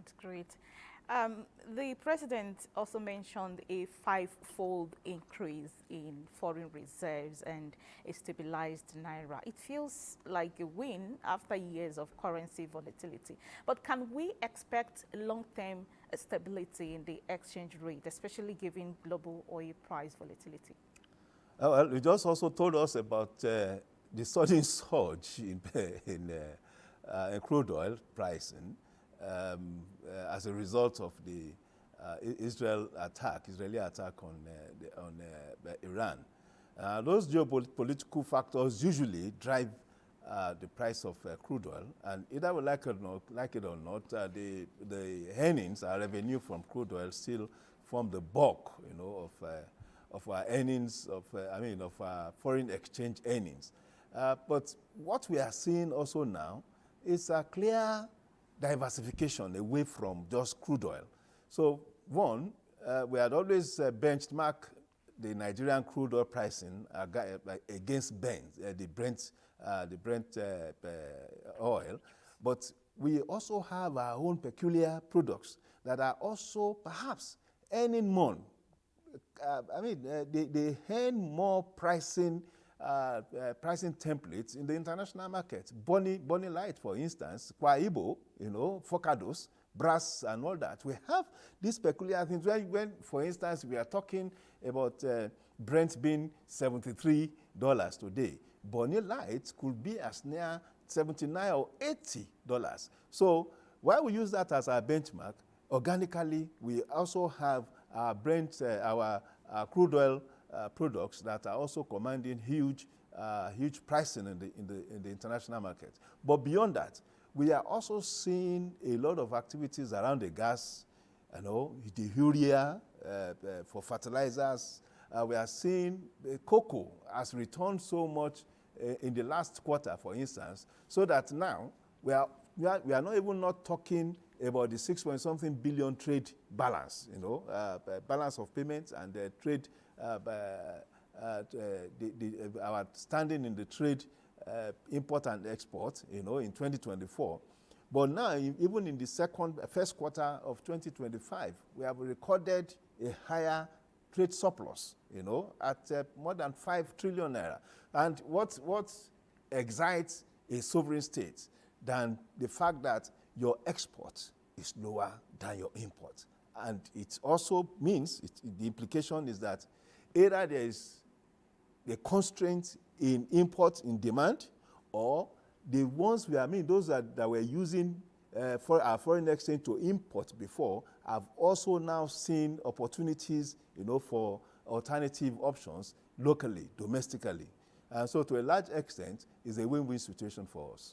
That's great. The president also mentioned a five-fold increase in foreign reserves and a stabilized Naira. It feels like a win after years of currency volatility. But can we expect long-term stability in the exchange rate, especially given global oil price volatility? Well, you just also told us about the sudden surge in crude oil pricing as a result of the Israeli attack on Iran. Those geopolitical factors usually drive the price of crude oil, and either we like it or not, the earnings, our revenue from crude oil, still form the bulk, of our earnings, of our foreign exchange earnings. But what we are seeing also now is a clear diversification away from just crude oil. So one, we had always benchmarked the Nigerian crude oil pricing against the Brent oil, but we also have our own peculiar products that are also perhaps earning more. They earn more pricing templates in the international market. Bonny Light, for instance, Kwa Ibo, Focados, Brass, and all that. We have these peculiar things. When, for instance, we are talking about Brent being $73 today, Bonny Light could be as near $79 or $80. So while we use that as our benchmark, organically, we also have our crude oil products that are also commanding huge pricing in the international market. But beyond that, we are also seeing a lot of activities around the gas, the urea for fertilizers. We are seeing cocoa has returned so much in the last quarter, for instance, so that now we are not even not talking about the 6-point-something billion trade balance, balance of payments and the trade, our standing in the trade import and export, in 2024. But now, even in the first quarter of 2025, we have recorded a higher trade surplus, at more than 5 trillion naira. And what excites a sovereign state than the fact that your export is lower than your import? And it also means, the implication is that either there is a constraint in import in demand, or the ones those that were using for our foreign exchange to import before have also now seen opportunities, for alternative options locally, domestically. And so to a large extent, it's a win-win situation for us.